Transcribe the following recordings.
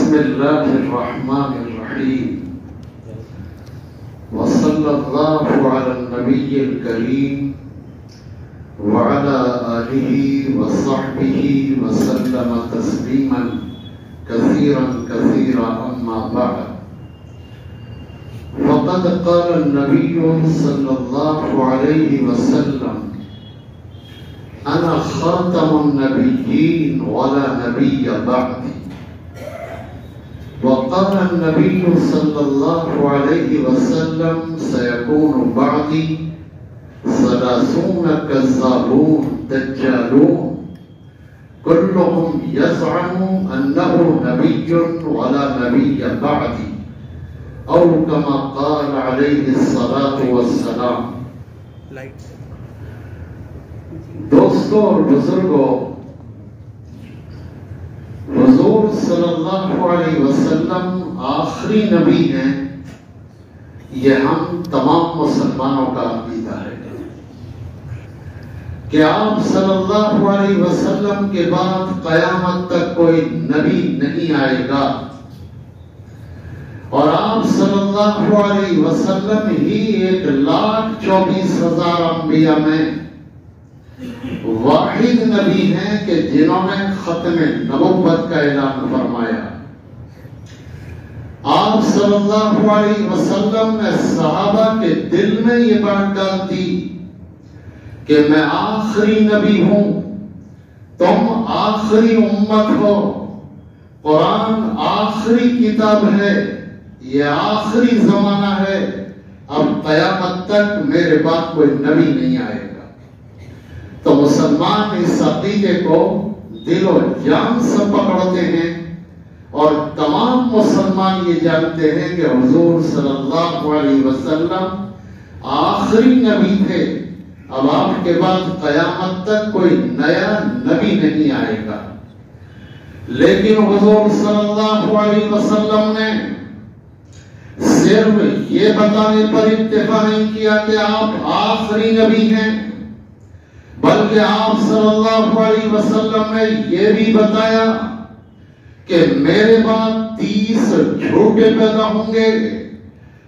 بسم الله الرحمن الرحيم وصلى الله على النبي الكريم وعلى آله وصحبه وسلم تسليما كثيرا أما بعد فقد قال النبي صلى الله عليه وسلم أنا خاتم النبيين ولا نبي بعدي وقال النبي صلى الله عليه وسلم سيكون بعدي 30 كذابون دجالون كلهم يزعم أنه نبي ولا نبي بعدي أو كما قال عليه الصلاة والسلام. دوستو اور بزرگوں، حضور صلی اللہ علیہ وسلم آخری نبی ہیں، یہ ہم تمام مسلمانوں کا عقیدہ ہے کہ آپ صلی اللہ علیہ وسلم کے بعد قیامت تک کوئی نبی نہیں آئے گا، اور آپ صلی اللہ علیہ وسلم ہی 1,24,000 انبیاء میں واحد نبی ہیں کہ جنہوں نے ختم نبوت کا اعلان فرمایا. آپ صلی اللہ علیہ وسلم نے صحابہ کے دل میں یہ بات ڈال دی کہ میں آخری نبی ہوں، تم آخری امت ہو، قرآن آخری کتاب ہے، یہ آخری زمانہ ہے، اب قیامت تک میرے بعد کوئی نبی نہیں آئے گا. تو مسلمان اس عقیدے کو دل و جان سے پکڑتے ہیں، اور تمام مسلمان یہ جانتے ہیں کہ حضور صلی اللہ علیہ وسلم آخری نبی تھے، اب آپ کے بعد قیامت تک کوئی نیا نبی نہیں آئے گا. لیکن حضور صلی اللہ علیہ وسلم نے صرف یہ بتانے پر اکتفا نہیں کیا کہ آپ آخری نبی ہیں، بلکہ آپ صلی اللہ علیہ وسلم نے یہ بھی بتایا کہ میرے بعد 30 جھوٹے پیدا ہوں گے.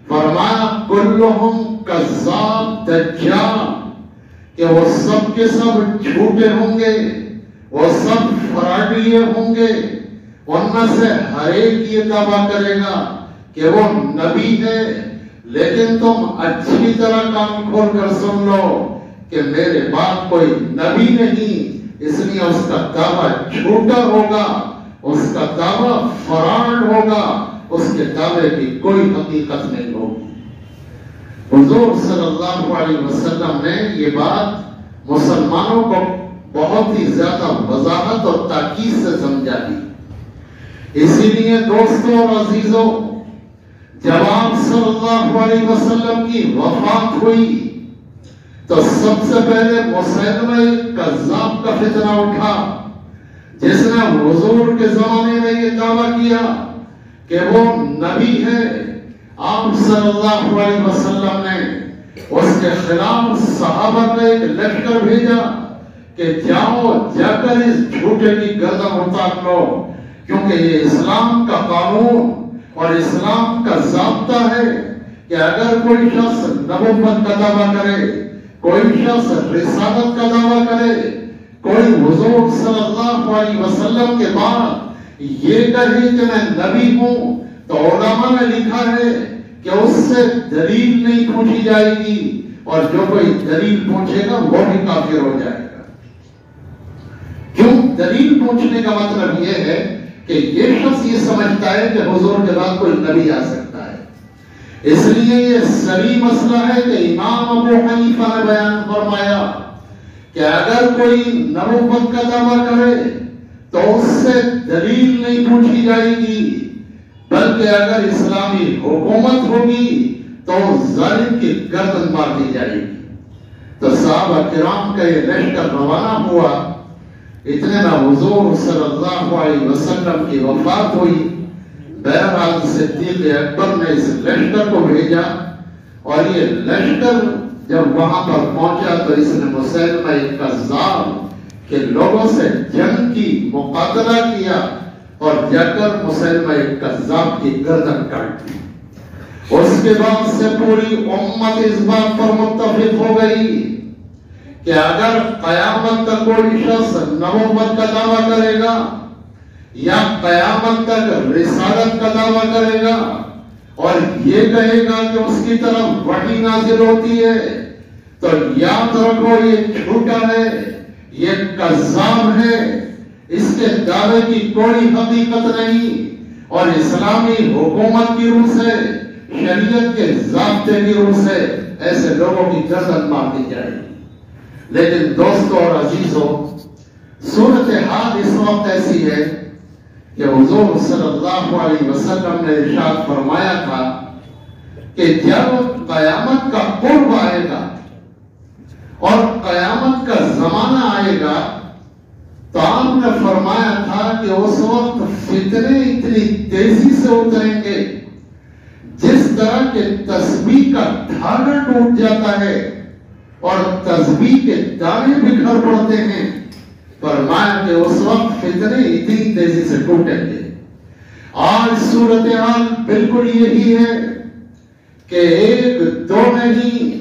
فرمایا کلہم کذاب دجال، کہ وہ سب کے سب جھوٹے ہوں گے، وہ سب فراڈیے ہوں گے. ان میں سے ہر ایک یہ دعویٰ کرے گا کہ وہ نبی ہے، لیکن تم اچھی طرح کان کھول کر سن لو کہ میرے بعد کوئی نبی نہیں، اس لیے اس کا دعویٰ جھوٹا ہوگا، اس کا دعویٰ فراڈ ہوگا، اس کے دعوے کی کوئی حقیقت نہیں ہوگی. حضور صلی اللہ علیہ وسلم نے یہ بات مسلمانوں کو بہت ہی زیادہ وضاحت اور تاکید سے سمجھا دی. اسی لیے دوستوں اور عزیزوں، جب آپ صلی اللہ علیہ وسلم کی وفات ہوئی تو سب سے پہلے مسیلمہ کذاب کا فتنہ اٹھا، جس نے حضور کے زمانے میں یہ دعویٰ کیا کہ وہ نبی ہے. آپ صلی اللہ علیہ وسلم نے اس کے خلاف صحابہ کا ایک لشکر بھیجا کہ جاؤ جا کر اس جھوٹے کی گردن اتار لو، کیونکہ یہ اسلام کا قانون اور اسلام کا ضابطہ ہے کہ اگر کوئی شخص نبوت کا دعویٰ کرے، کوئی شخص رسالت کا دعویٰ کرے، کوئی حضور صلی اللہ علیہ وسلم کے بعد یہ کہے کہ میں نبی ہوں، تو علماء نے لکھا ہے کہ اس سے دلیل نہیں پوچھی جائے گی، اور جو کوئی دلیل پوچھے گا وہ بھی کافر ہو جائے گا. کیوں؟ دلیل پوچھنے کا مطلب یہ ہے کہ یہ شخص یہ سمجھتا ہے کہ حضور کے بعد کوئی نبی آ سکتا ہے. اس لیے یہ صریح مسئلہ ہے کہ امام ابو حنیفہ نے بیان فرمایا کہ اگر کوئی نبوت کا دعویٰ کرے تو اس سے دلیل نہیں پوچھی جائے گی، بلکہ اگر اسلامی حکومت ہوگی تو ظالم کی گردن مار دی جائے گی. تو صحابہ کرام کا یہ لشکر روانہ ہوا. اتنے میں حضور صلی اللہ علیہ وسلم کی وفات ہوئی. بہرحال صدیق اکبر نے اس لشکر کو بھیجا، اور یہ لشکر جب وہاں پر پہنچا تو اس نے مسیلمہ کذاب کے لوگوں سے جنگ کی، مقاتلہ کیا، اور جا کر مسلمہ کذاب کی گردن کاٹ دی۔ اس کے بعد سے پوری امت اس بات پر متفق ہو گئی کہ اگر قیامت تک کوئی شخص نبوت کا دعویٰ کرے گا یا قیامت تک رسالت کا دعویٰ کرے گا اور یہ کہے گا کہ اس کی طرف وحی نازل ہوتی ہے، تو یاد رکھو یہ جھوٹا ہے، یہ کذاب ہے، اس کے دعوے کی کوئی حقیقت نہیں، اور اسلامی حکومت کی روح سے، شریعت کے ضابطے کی روح سے ایسے لوگوں کی گردن مار دی جائے گی۔ لیکن دوستوں اور عزیزوں، صورتحال اس وقت ایسی ہے کہ حضور صلی اللہ علیہ وسلم نے ارشاد فرمایا تھا کہ جب قیامت کا قرب آئے گا اور قیامت کا زمانہ آئے گا تو آپ نے فرمایا تھا کہ اس وقت فتنے اتنی تیزی سے اتریں گے جس طرح کے تسبیح کا دھاگا ٹوٹ جاتا ہے اور تسبیح کے دانے بکھر پڑتے ہیں۔ فرمایا کہ اس وقت فتنے اتنی تیزی سے ٹوٹیں گے۔ آج صورتحال بالکل یہی ہے کہ ایک دو نہیں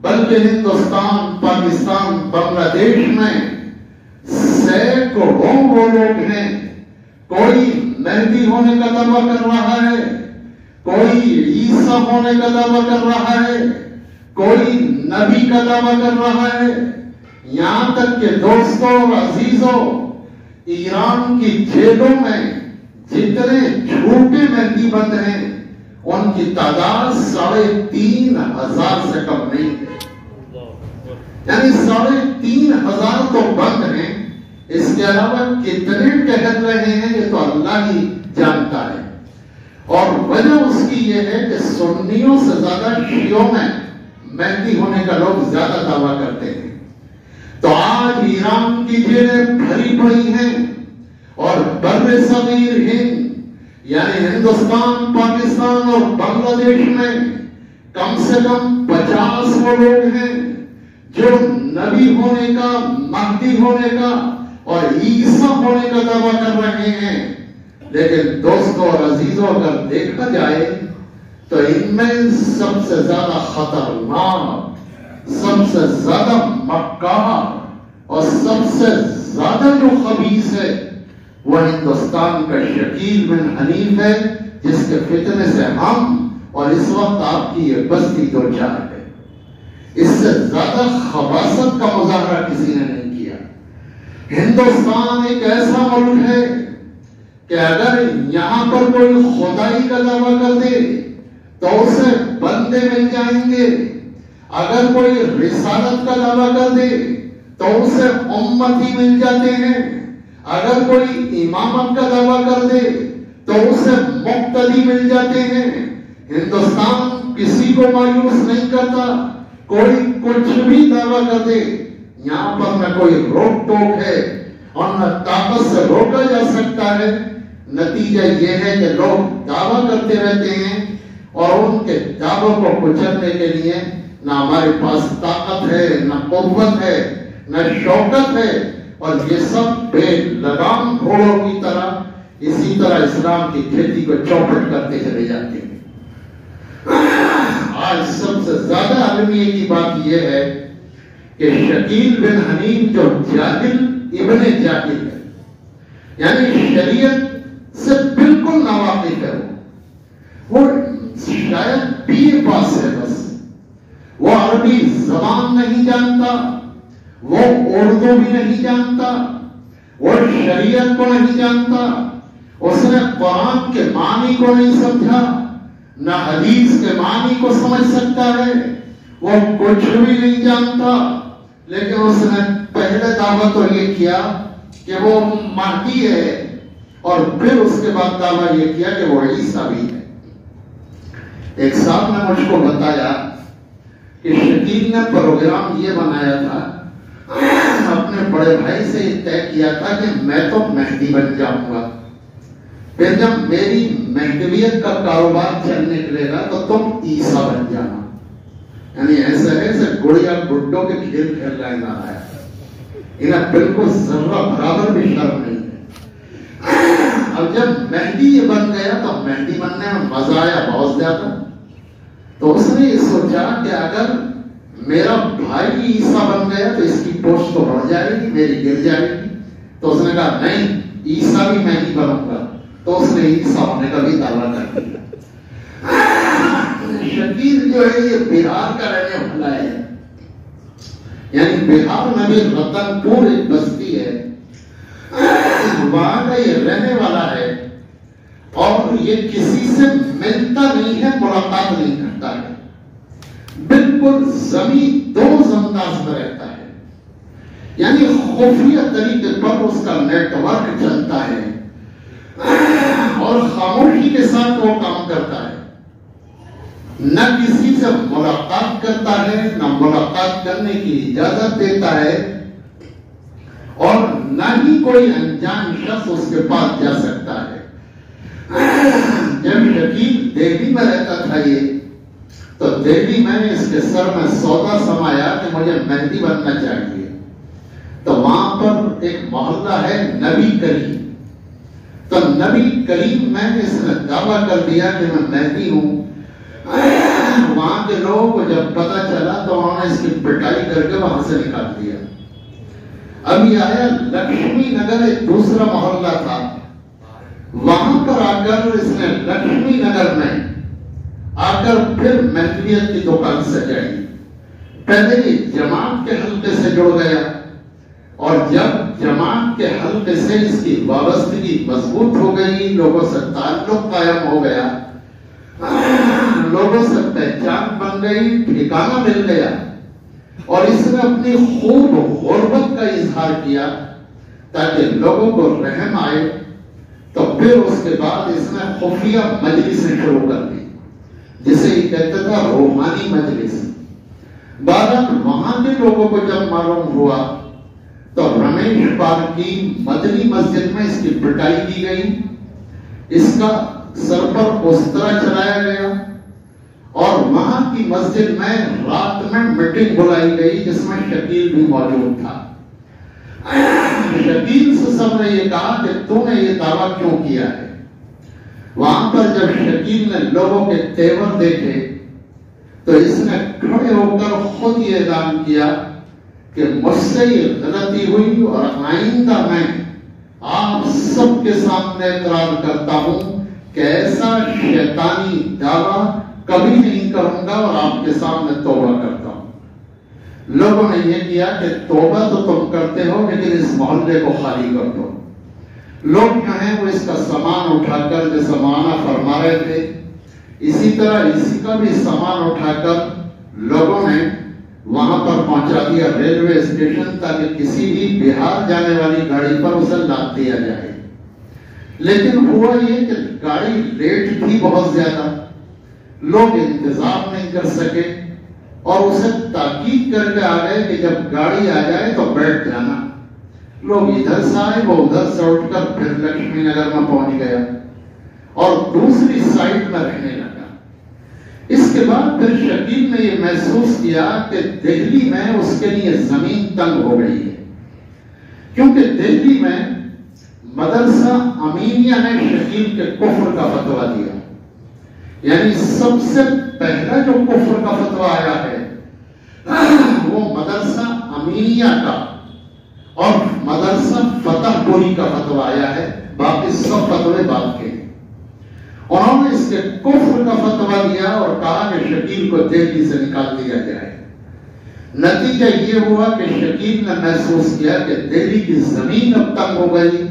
بلکہ ہندوستان، پاکستان، بنگلہ دیش میں سینکڑوں وہ لوگ ہیں، کوئی مہدی ہونے کا دعویٰ کر رہا ہے، کوئی عیسیٰ ہونے کا دعویٰ کر رہا ہے، کوئی نبی کا دعویٰ کر رہا ہے، یہاں تک کہ دوستوں اور عزیزوں، ایران کی جیلوں میں جتنے جھوٹے مہدی بند ہیں ان کی تعداد 3,500 سے کم نہیں ہے، یعنی 3,500 تو بند ہیں، اس کے علاوہ کتنے ٹہل رہے ہیں یہ تو اللہ ہی جانتا ہے۔ اور وجہ اس کی یہ ہے کہ سنیوں سے زیادہ شیعوں میں مہدی ہونے کا لوگ زیادہ دعویٰ کرتے ہیں۔ تو آج ایران کی جیلیں بھری پڑی ہیں اور بر صغیر ہند یعنی ہندوستان، پاکستان اور بنگلہ دیش میں کم سے کم 50 وہ لوگ ہیں جو نبی ہونے کا، مہدی ہونے کا اور عیسیٰ ہونے کا دعویٰ کر رہے ہیں۔ لیکن دوستوں اور عزیزوں اگر دیکھا جائے تو ان میں سب سے زیادہ خطرناک، سب سے زیادہ مکار اور سب سے زیادہ جو خبیث ہے وہ ہندوستان کا شکیل بن حنیف ہے، جس کے فتنے سے ہم اور اس وقت آپ کی یہ بستی دو چار ہے۔ اس سے زیادہ خباثت کا مظاہرہ کسی نے نہیں کیا۔ ہندوستان ایک ایسا ملک ہے کہ اگر یہاں پر کوئی خدائی کا دعویٰ کر دے تو اسے بندے مل جائیں گے، اگر کوئی رسالت کا دعویٰ کر دے تو اسے امتی مل جاتے ہیں، اگر کوئی امامت کا دعویٰ کر دے تو اسے مقتدی مل جاتے ہیں۔ ہندوستان کسی کو مایوس نہیں کرتا، کوئی کچھ بھی دعویٰ کر دے، یہاں پر نہ کوئی روک ٹوک ہے اور نہ طاقت سے روکا جا سکتا ہے۔ نتیجہ یہ ہے کہ لوگ دعویٰ کرتے رہتے ہیں اور ان کے دعووں کو کچلنے کے لیے نہ ہمارے پاس طاقت ہے، نہ قوت ہے، نہ شوکت ہے، اور یہ سب بے لگام گھوڑوں کی طرح اسی طرح اسلام کی کھیتی کو چوپٹ کرتے چلے جاتے ہیں۔ آج سب سے زیادہ علمیہ کی بات یہ ہے کہ شکیل بن حنیف جو جاہل ابن جاہل ہے، یعنی شریعت سے بالکل ناواقف ہے، وہ شاید بی پاس ہے، بس وہ عربی زبان نہیں جانتا، وہ اردو بھی نہیں جانتا، وہ شریعت کو نہیں جانتا، اس نے قرآن کے معنی کو نہیں سمجھا، نہ حدیث کے معنی کو سمجھ سکتا ہے، وہ کچھ بھی نہیں جانتا، لیکن اس نے پہلے دعویٰ تو یہ کیا کہ وہ مہدی ہے اور پھر اس کے بعد دعویٰ یہ کیا کہ وہ عیسیٰ بھی ہے۔ ایک صاحب نے مجھ کو بتایا کہ شکیل نے پروگرام یہ بنایا تھا، اپنے بڑے بھائی سے یہ طے کیا تھا کہ میں تو مہدی بن جاؤں گا، پھر جب میری مہدویت کا کاروبار چلنے نکلے گا تو تم عیسیٰ بن جانا۔ یعنی ایسے ایسے گڑیا گڈوں کے کھیل کھیل رہے نہ ہے، انہیں بالکل ذرہ برابر بھی شرم نہیں ہے۔ اب جب مہدی یہ بن گیا تو مہدی بننے میں مزہ آیا بہت زیادہ. تو اس نے یہ سوچا کہ اگر میرا بھائی عیسیٰ بن گیا تو اس کی پوچھ تو بڑھ جائے گی، میری گر جائے گی. تو اس نے کہا نہیں، عیسیٰ بھی میں ہی بنوں گا. تو اس نے عیسیٰ ہونے کا بھی دعویٰ کر دیا. شکیل جو ہے یہ بہار کا رہنے والا ہے، یعنی بہار میں بھی رتن پور ایک بستی ہے، وہاں کا یہ رہنے والا ہے. اور یہ کسی سے ملتا نہیں ہے، ملاقات نہیں کرتا ہے، بالکل زمین دوز انداز میں رہتا ہے. یعنی خفیہ طریقے پر اس کا نیٹ ورک چلتا ہے اور خاموشی کے ساتھ وہ کام کرتا ہے. نہ کسی سے ملاقات کرتا ہے، نہ ملاقات کرنے کی اجازت دیتا ہے، اور نہ ہی کوئی انجان شخص اس کے پاس جا سکتا ہے. جب شکیل دہلی میں رہتا تھا یہ، تو دہلی میں اس کے سر میں سودا سمایا کہ مجھے مہدی بننا چاہیے. تو وہاں پر ایک محلہ ہے نبی کریم. تو نبی کریم میں اس نے دعویٰ کر دیا کہ میں مہدی ہوں. وہاں کے لوگوں کو جب پتا چلا تو انہوں نے اس کی پٹائی کر کے وہاں سے نکال دیا. اب یہ آیا لکشمی نگر، ایک دوسرا محلہ تھا، وہاں پر آ کر اس نے لکشمی نگر میں آ کر پھر محدودیت کی دکان سجائی. پہلے یہ جماعت کے حلقے سے جڑ گیا، اور جب جماعت کے حلقے سے اس کی وابستگی مضبوط ہو گئی، لوگوں سے تعلق قائم ہو گیا، لوگوں سے پہچان بن گئی، ٹھکانہ مل گیا، اور اس نے اپنی خوب غربت کا اظہار کیا تاکہ لوگوں کو رحم آئے. تو پھر اس کے بعد اس نے خفیہ مجلسیں شروع کر دی، جسے یہ کہتا تھا روحانی مجلس. بہرحال وہاں کے لوگوں کو جب معلوم ہوا تو رمیش پال کی مدنی مسجد میں اس کی پٹائی کی گئی، اس کا سر پر استرا چلایا گیا، اور وہاں کی مسجد میں رات میں میٹنگ بلائی گئی جس میں شکیل بھی موجود تھا. شکیل سے سب نے یہ کہا کہ تو نے یہ دعویٰ کیوں کیا ہے. وہاں پر جب شکیل نے لوگوں کے تیور دیکھے تو اس نے کھڑے ہو کر خود یہ اعلان کیا کہ مجھ سے یہ غلطی ہوئی، اور آئندہ میں آپ سب کے سامنے اقرار کرتا ہوں کہ ایسا شیطانی دعویٰ کبھی نہیں کروں گا، اور آپ کے سامنے توبہ کرتا ہوں. لوگوں نے یہ کیا کہ توبہ تو تم کرتے ہو لیکن اس محلے کو خالی کر دو. لوگ جو ہیں وہ اس کا سامان اٹھا کر، جیسا مولانا فرما رہے تھے، اسی طرح اسی کا بھی سامان اٹھا کر لوگوں نے وہاں پر پہنچا دیا ریلوے اسٹیشن، تاکہ کسی بھی بہار جانے والی گاڑی پر اسے لاد دیا جائے. لیکن ہوا یہ کہ گاڑی لیٹ تھی بہت زیادہ، لوگ انتظار نہیں کر سکے، اور اسے تاکید کر کے آ گئے کہ جب گاڑی آ جائے تو بیٹھ جانا. لوگ ادھر سے آئے، وہ ادھر سے اٹھ کر پھر لکشمی نگر میں پہنچ گیا اور دوسری سائٹ میں رہنے لگا. اس کے بعد پھر شکیل نے یہ محسوس کیا کہ دہلی میں اس کے لیے زمین تنگ ہو گئی ہے، کیونکہ دہلی میں مدرسہ امینیہ نے شکیل کے کفر کا فتویٰ دیا. یعنی سب سے پہلا جو کفر کا فتویٰ آیا ہے وہ مدرسہ امینیہ کا اور مدرسہ فتح پوری کا فتویٰ آیا ہے، باقی سب فتوے بعد کے. انہوں نے اس کے کفر کا فتویٰ دیا اور کہا کہ شکیل کو دہلی سے نکال دیا جائے. نتیجہ یہ ہوا کہ شکیل نے محسوس کیا کہ دہلی کی زمین اب تنگ ہو گئی،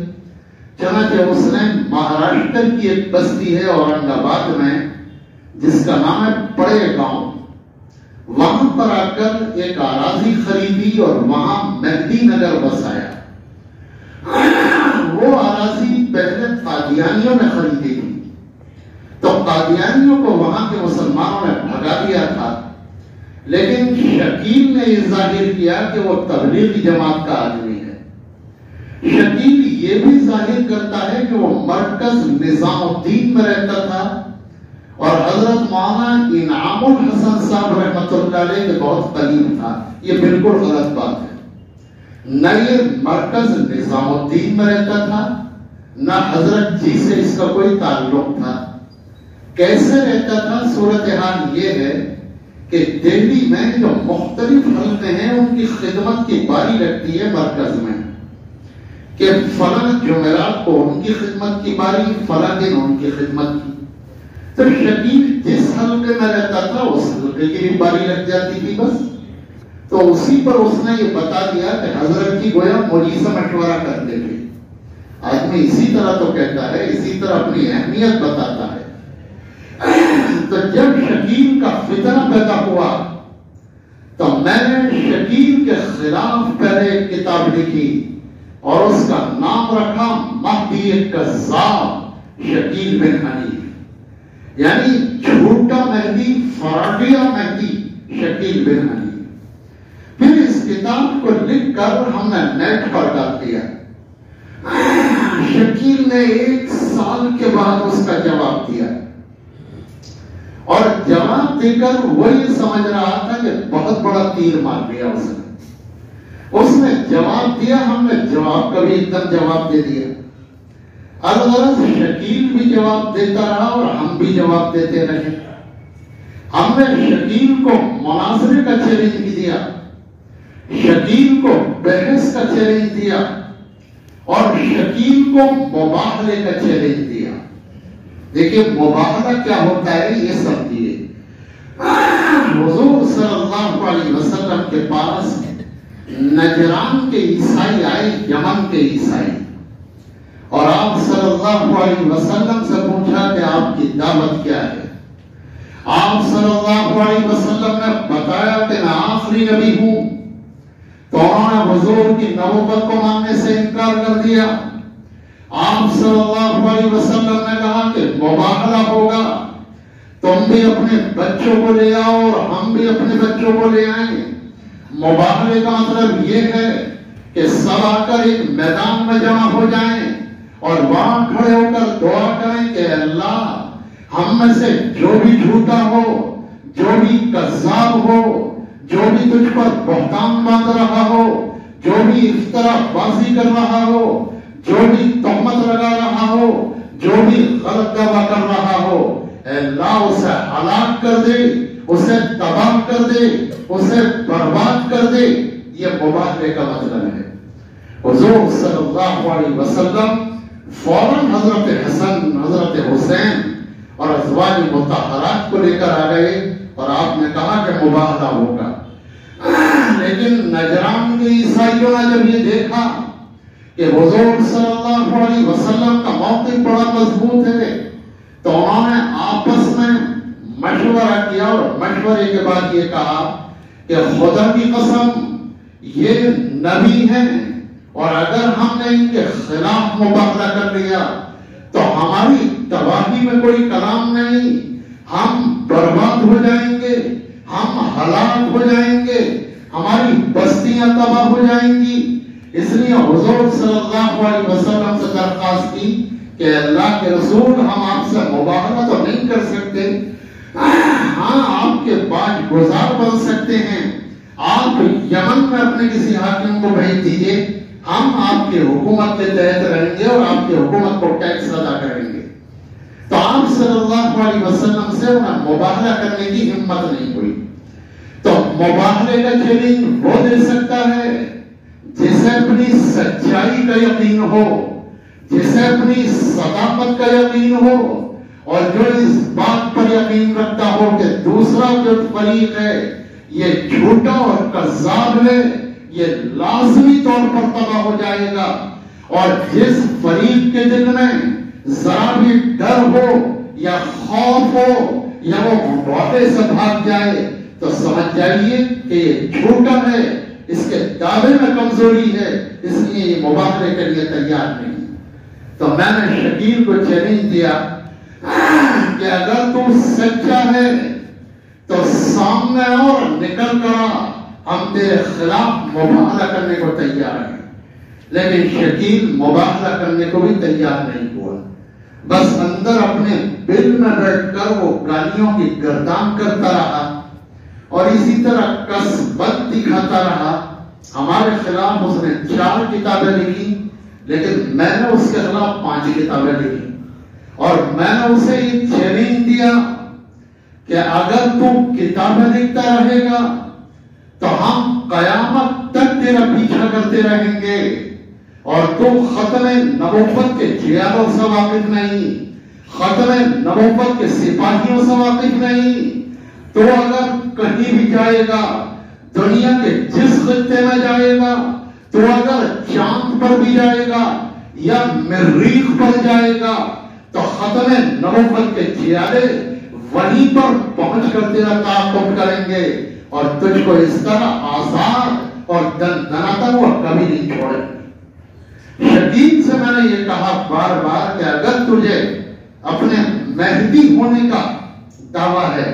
چنانچہ اس نے مہاراشٹر کی ایک بستی ہے اورنگ آباد میں جس کا نام ہے پڑے گاؤں، وہاں پر آ کر ایک اراضی خریدی اور وہاں مہدی نگر بسایا. وہ اراضی پہلے قادیانیوں نے خریدی تھی، تو قادیانیوں کو وہاں کے مسلمانوں نے بھگا دیا تھا، لیکن شکیل نے یہ ظاہر کیا کہ وہ تبلیغی جماعت کا آدمی ہے. شکیل یہ بھی ظاہر کرتا ہے کہ وہ مرکز نظام الدین میں رہتا تھا، اور حضرت مولانا انعام الحسن صاحب رحمۃ اللہ علیہ کے بہت قریب تھا. یہ بالکل غلط بات ہے. نہ یہ مرکز نظام الدین میں رہتا تھا، نہ حضرت جی سے اس کا کوئی تعلق تھا. کیسے رہتا تھا؟ صورتحال یہ ہے کہ دہلی میں جو مختلف حلقے ہیں ان کی خدمت کی باری لگتی ہے مرکز میں کہ فلاں جمعرات کو ان کی خدمت کی باری، فلاں دن ان کی خدمت کی. تو شکیل جس حلقے میں رہتا تھا اس حلقے کی بھی باری لگ جاتی تھی بس. تو اسی پر اس نے یہ بتا دیا کہ حضرت کی گویا مجھے سے مشورہ کرتے تھے. آدمی اسی طرح تو کہتا ہے، اسی طرح اپنی اہمیت بتاتا ہے. تو جب شکیل کا فتنہ پیدا ہوا تو میں نے شکیل کے خلاف پہلے ایک کتاب لکھی اور اس کا نام رکھا مہدی کذاب شکیل بن حنیف، یعنی جھوٹا مہدی، فراڈیا مہدی شکیل بن حنیف. پھر اس کتاب کو لکھ کر ہم نے نیٹ پر ڈال دیا. شکیل نے 1 سال کے بعد اس کا جواب دیا اور جواب دے کر وہ یہ سمجھ رہا تھا کہ بہت بڑا تیر مار دیا اس نے جواب دیا. ہم نے جواب کا بھی ایک دم جواب دے دیا. الغرض شکیل بھی جواب دیتا رہا اور ہم بھی جواب دیتے رہے. ہم نے شکیل کو مناظرے کا چیلنج بھی دیا، شکیل کو بحث کا چیلنج دیا اور شکیل کو مباحلے کا چیلنج دیا. دیکھیے مباحلہ کیا ہوتا ہے یہ سمجھیے. حضور صلی اللہ علیہ وسلم کے پاس نجران کے عیسائی آئے، یمن کے عیسائی، اور آپ صلی اللہ علیہ وسلم سے پوچھا کہ آپ کی دعوت کیا ہے. آپ صلی اللہ علیہ وسلم نے بتایا کہ میں آخری نبی ہوں. تو انہوں نے حضور کی نبوت کو ماننے سے انکار کر دیا. آپ صلی اللہ علیہ وسلم نے کہا کہ مباحلہ ہوگا، تم بھی اپنے بچوں کو لے آؤ اور ہم بھی اپنے بچوں کو لے آئیں. مباحلے کا مطلب یہ ہے کہ سب آ کر ایک میدان میں جمع ہو جائیں اور وہاں کھڑے ہو کر دعا کریں کہ اللہ ہم میں سے جو بھی جھوٹا ہو، جو بھی کذاب ہو، جو بھی تجھ پر بہتان باندھ رہا ہو، جو بھی افطرا بازی کر رہا ہو، جو بھی تہمت لگا رہا ہو، جو بھی غلط دعویٰ کر رہا ہو، اے اللہ اسے ہلاک کر دے، اسے تباہ کر دے، اسے برباد کر دے. یہ مباحلے کا مطلب ہے. حضور صلی اللہ علیہ وسلم فوراً حضرت حسن، حضرت حسین اور ازواج مطہرات کو لے کر آ گئے اور آپ نے کہا کہ مباحلہ ہوگا. لیکن نجران کے عیسائیوں نے جب یہ دیکھا کہ حضور صلی اللہ علیہ وسلم کا موقف بڑا مضبوط ہے تو انہوں نے آپس میں مشورہ کیا اور مشورے کے بعد یہ کہا کہ خدا کی قسم یہ نبی ہیں اور اگر ہم نے ان کے خلاف مباحلہ کر لیا تو ہماری تباہی میں کوئی کلام نہیں، ہم برباد ہو جائیں گے، ہم ہلاک ہو جائیں گے، ہماری بستیاں تباہ ہو جائیں گی. اس لیے حضور صلی اللہ علیہ وسلم سے درخواست کی کہ اللہ کے رسول ہم آپ سے مباحلہ تو نہیں کر سکتے، ہاں آپ کے باج گزار بن سکتے ہیں، آپ یمن میں اپنے کسی حاکم کو بھیج دیجئے، ہم آپ کی حکومت کے تحت رہیں گے اور آپ کی حکومت کو ٹیکس ادا کریں گے. تو آپ صلی اللہ علیہ وسلم سے انہیں مباحلہ کرنے کی ہمت نہیں ہوئی. تو مباحلے کا چیلنج وہ دے سکتا ہے جسے اپنی سچائی کا یقین ہو، جسے اپنی صداقت کا یقین ہو اور جو اس بات پر یقین رکھتا ہو کہ دوسرا جو فریق ہے یہ جھوٹا اور کذاب ہے، یہ لازمی طور پر تباہ ہو جائے گا. اور جس فریق کے دل میں ذرا بھی ڈر ہو یا خوف ہو یا وہ موقع سے بھاگ جائے تو سمجھ جائیے کہ یہ جھوٹا ہے، اس کے دعوے میں کمزوری ہے، اس لیے یہ مباحلے کے لیے تیار نہیں. تو میں نے شکیل کو چیلنج دیا کہ اگر تو سچا ہے تو سامنے اور نکل کر ہم تیرے خلاف مباحلہ کرنے کو تیار ہیں. لیکن شکیل مباحلہ کرنے کو بھی تیار نہیں ہوا، بس اندر اپنے بل میں بیٹھ کر وہ گالیوں کی گردان کرتا رہا اور اسی طرح کسبت دکھاتا رہا. ہمارے خلاف اس نے 4 کتابیں لکھی لیکن میں نے اس کے خلاف 5 کتابیں لکھی اور میں نے اسے یہ چیلنج دیا کہ اگر تو کتابیں لکھتا رہے گا تو ہم قیامت تک تیرا پیچھا کرتے رہیں گے اور تو ختم نبوت کے جیالوں سے واقف نہیں، ختم نبوت کے سپاہیوں سے واقف نہیں، تو اگر کہیں بھی جائے گا، دنیا کے جس خطے میں جائے گا، تو اگر چاند پر بھی جائے گا یا مریخ پر جائے گا تو ختم نبوت کے جیالے وہیں پر پہنچ کر تیرا تعاقب کریں گے اور تجھ کو اس طرح آزاد اور دناتا ہوا کبھی نہیں چھوڑیں گے۔ شدید سے میں نے یہ کہا بار بار کہ اگر تجھے اپنے مہدی ہونے کا دعویٰ ہے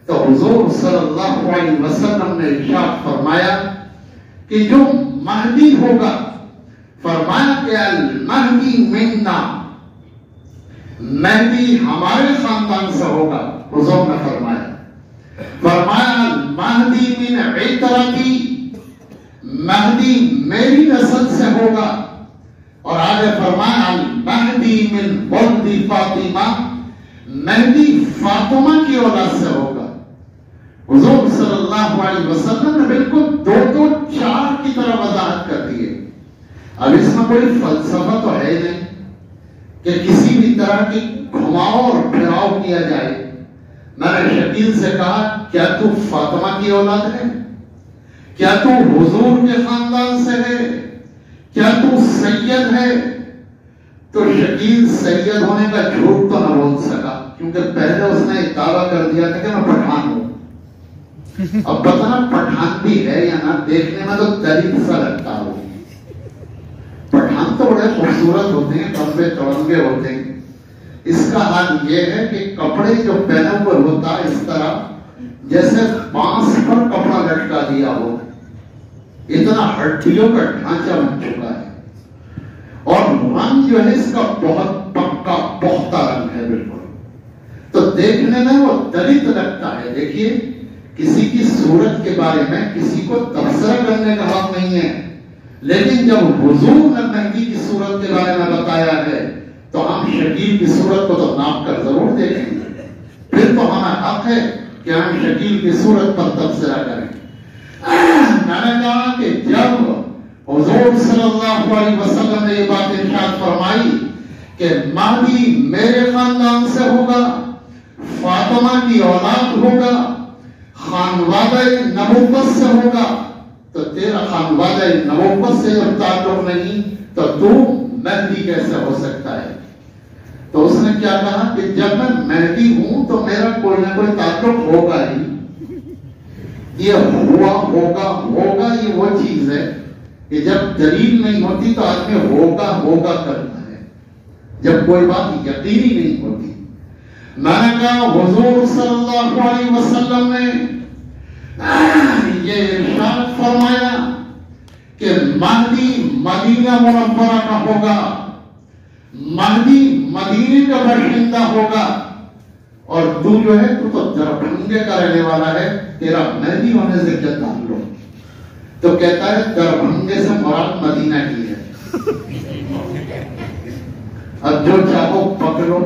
تو حضور صلی اللہ علیہ وسلم نے ارشاد فرمایا کہ جو مہدی ہوگا، فرمایا کہ المہدی منا، مہدی ہمارے خاندان سے ہوگا۔ حضور نے فرمایا المہدی من عترتی، مہدی میری نسل سے ہوگا، اور آگے فرمایا المہدی من ولد فاطمہ، مہدی فاطمہ کی اولاد سے ہوگا۔ حضور صلی اللہ علیہ وسلم نے بالکل 2-4 کی طرح وضاحت کر دی ہے۔ اب اس میں کوئی فلسفہ تو ہے نہیں کہ کسی بھی طرح کی گھماؤ اور پھراؤ کیا جائے۔ میں نے شکیل سے کہا کیا تو فاطمہ کی اولاد ہے؟ کیا تو حضور کے خاندان سے ہے؟ کیا تو سید ہے؟ تو شکیل سید ہونے کا جھوٹ تو نہ بول سکا، کیونکہ پہلے اس نے ایک دعویٰ کر دیا تھا کہ میں پٹھان ہوں۔ اب پتہ نہ پٹھان بھی ہے یا نہ، دیکھنے میں تو دلیل سا لگتا ہو۔ پٹھان تو بڑے خوبصورت ہوتے ہیں، لمبے چوڑے ہوتے ہیں۔ اس کا حال یہ ہے کہ کپڑے جو پہنے ہوئے ہوتا ہے اس طرح جیسے بانس پر کپڑا لٹکا دیا ہو، اتنا ہڈیوں کا ڈھانچہ بن چکا ہے، اور رنگ جو ہے اس کا بہت پکا پختہ رنگ ہے بالکل، تو دیکھنے میں وہ دلت لگتا ہے۔ دیکھیے کسی کی صورت کے بارے میں کسی کو تبصرہ کرنے کا حق نہیں ہے، لیکن جب حضور نے مہدی کی صورت کے بارے میں بتایا ہے تو ہم شکیل کی صورت کو تو ناپ کر ضرور دیکھیں گے، پھر تو ہمیں حق ہے کہ ہم شکیل کی صورت پر تبصرہ کریں۔ میں نے کہا کہ جب حضور صلی اللہ علیہ وسلم نے یہ بات ارشاد فرمائی کہ مہدی میرے خاندان سے ہوگا، فاطمہ کی اولاد ہوگا، خانوادہ نبوت سے ہوگا، تو تیرا خانوادہ نبوت سے جب تعلق نہیں تو تو مہدی کیسے ہو سکتا ہے؟ تو اس نے کیا کہا کہ جب میں مہدی ہوں تو میرا کوئی نہ کوئی تعلق ہوگا ہی۔ یہ ہوگا یہ وہ چیز ہے کہ جب دلیل نہیں ہوتی تو آدمی ہوگا کرتا ہے، جب کوئی بات یقینی نہیں ہوتی۔ میں نے کہا حضور صلی اللہ علیہ وسلم نے یہ ارشاد فرمایا کہ مہدی مدینہ منورہ کا ہوگا، مہدی مدینے کا باشندہ ہوگا، اور تو جو ہے تو دربھنگے کا رہنے والا ہے، تیرا مہدی ہونے سے کیا تعلق؟ تو کہتا ہے دربھنگے سے مراد مدینہ کی ہے۔ اب جو چاہو پکڑو۔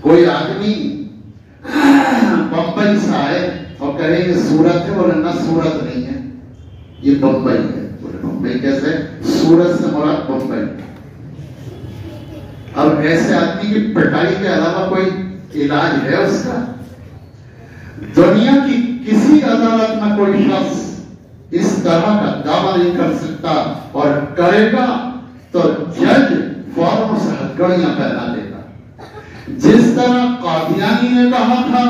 کوئی آدمی بمبئی سے آئے اور کہے یہ سورت ہے، بولے نہ سورت نہیں ہے، یہ بمبئی ہے۔ بولے بمبئی کیسے؟ سورت سے مراد بمبئی۔ اب ایسے آدمی کی پٹائی کے علاوہ کوئی علاج ہے اس کا؟ دنیا کی کسی عدالت میں کوئی شخص اس طرح کا دعویٰ نہیں کر سکتا، اور کرے گا تو جج فوراً سے ہتھکڑیاں پہنا دے گا۔ جس طرح قادیانی نے کہا تھا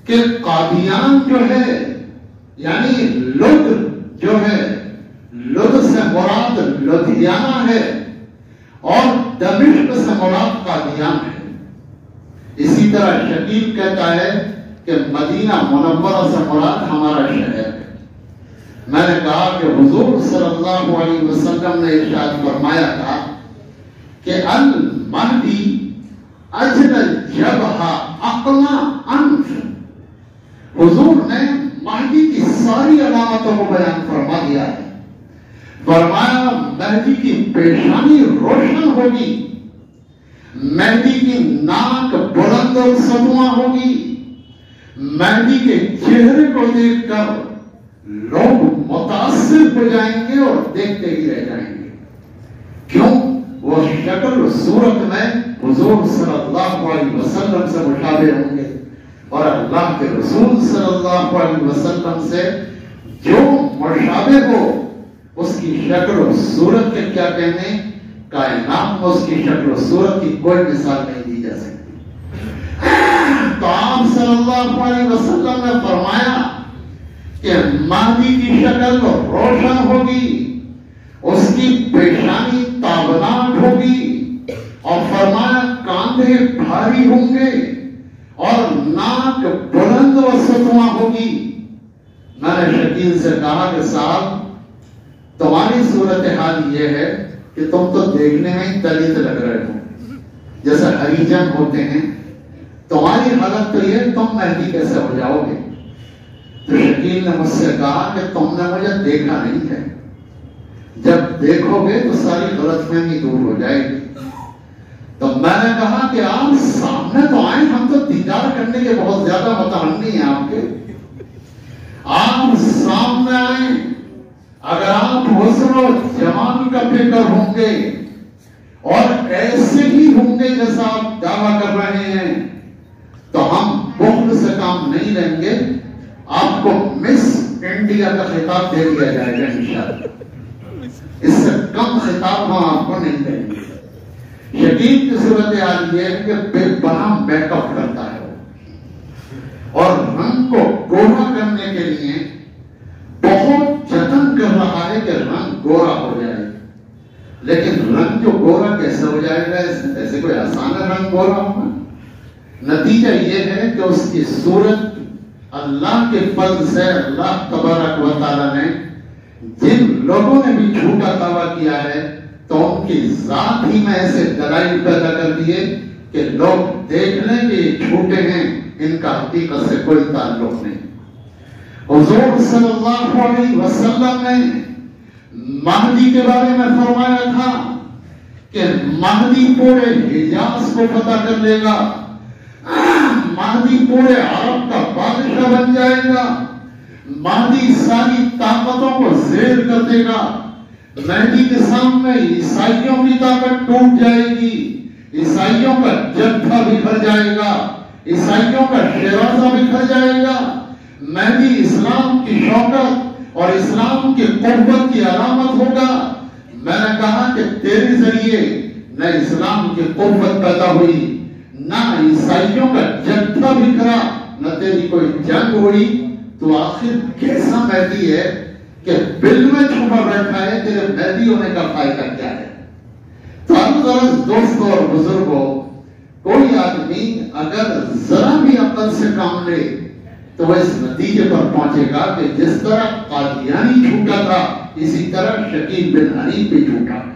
کہ قادیان جو ہے یعنی لد جو ہے، لد سے مراد لدھیانہ ہے اور دمشق سے مراد قادیان ہے، اسی طرح شکیل کہتا ہے کہ مدینہ منورہ سے مراد ہمارا شہر ہے۔ میں نے کہا کہ حضور صلی اللہ علیہ وسلم نے ارشاد فرمایا تھا کہ المہدی اجل الجبہہ اقنا انف، حضور نے مہدی کی ساری علامتوں کو بیان فرما دیا ہے۔ فرمایا مہدی کی پیشانی روشن ہوگی، مہدی کی ناک بلند اور سطواں ہوگی، مہدی کے چہرے کو دیکھ کر لوگ متاثر ہو جائیں گے اور دیکھتے ہی رہ جائیں گے۔ کیوں؟ وہ شکل و صورت میں حضور صلی اللہ علیہ وسلم سے مشابہ ہوں گے، اور اللہ کے رسول صلی اللہ علیہ وسلم سے جو مشابہ ہو اس کی شکل و صورت کے کیا کہنے، کائنات میں اس کی شکل و صورت کی کوئی مثال نہیں دی جا سکتی۔ تو آپ صلی اللہ علیہ وسلم نے فرمایا کہ مہدی کی شکل روشن ہوگی، اس کی پیشانی تابناک ہوگی، اور فرمایا کاندھے بھاری ہوں گے اور ناک بلند و سطواں ہوگی۔ میں نے شکیل سے کہا کہ صاحب تمہاری صورتحال یہ ہے کہ تم تو دیکھنے میں دلت لگ رہے ہو، جیسے ہریجن ہوتے ہیں، تمہاری حالت تو یہ تم مہدی کیسے ہو جاؤ گے؟ تو شکیل نے مجھ سے کہا کہ تم نے مجھے دیکھا نہیں ہے، جب دیکھو گے تو ساری غلط فہمی دور ہو جائے گی۔ تو میں نے کہا کہ آپ سامنے تو آئیں، ہم تو دیدار کرنے کے بہت زیادہ متمنی ہیں آپ کے، آپ سامنے آئیں، اگر آپ حسن و جمال کا فکر ہوں گے اور ایسے ہی ہوں گے جیسا آپ دعویٰ کر رہے ہیں تو ہم بخل سے کام نہیں لیں گے، آپ کو مس انڈیا کا خطاب دے دیا جائے گا انشاءاللہ، اس سے کم خطاب ہم آپ کو نہیں دیں گے۔ شکیل کی صورتحال یہ ہے کہ بے پناہ میک اپ کرتا ہے اور رنگ کو گورا کرنے کے لیے بہت جتن کر رہا ہے کہ رنگ گورا ہو جائے، لیکن رنگ جو گورا کیسے ہو جائے گا؟ ایسے کوئی آسان ہے رنگ گورا ہونا؟ نتیجہ یہ ہے کہ اس کی صورت اللہ کے فضل سے اللہ تبارک و تعالیٰ نے جن لوگوں نے بھی جھوٹا دعویٰ کیا ہے تو ان کی ذات ہی میں ایسے دلائل پیدا کر دیے کہ لوگ دیکھ لیں کہ یہ جھوٹے ہیں، ان کا حقیقت سے کوئی تعلق نہیں۔ حضور صلی اللہ علیہ وسلم نے مہدی کے بارے میں فرمایا تھا کہ مہدی پورے حجاز کو فتح کر لے گا، مہدی پورے عرب کا بادشاہ بن جائے گا، مہدی ساری طاقتوں کو زیر کر دے گا، مہدی کے سامنے عیسائیوں کی طاقت ٹوٹ جائے گی، عیسائیوں کا جتھا بکھر جائے گا، عیسائیوں کا شیرازہ بکھر جائے گا۔ مہدی اسلام کی شوکت اور اسلام کی قوت کی علامت ہوگا۔ میں نے کہا کہ تیرے ذریعے نہ اسلام کی قوت پیدا ہوئی، نہ عیسائیوں کا جتھا بکھرا، نہ تیری کوئی جنگ ہوئی، تو آخر کیسا مہدی ہے کہ بل میں چھپا بیٹھا ہے، تیرے مہدی ہونے کا فائدہ کیا ہے؟ تو عزیز دوستوں اور بزرگوں، کوئی آدمی اگر ذرا بھی عقل سے کام لے تو وہ اس نتیجے پر پہنچے گا کہ جس طرح قادیانی جھوٹا تھا اسی طرح شکیل بن حنیف بھی جھوٹا ہے۔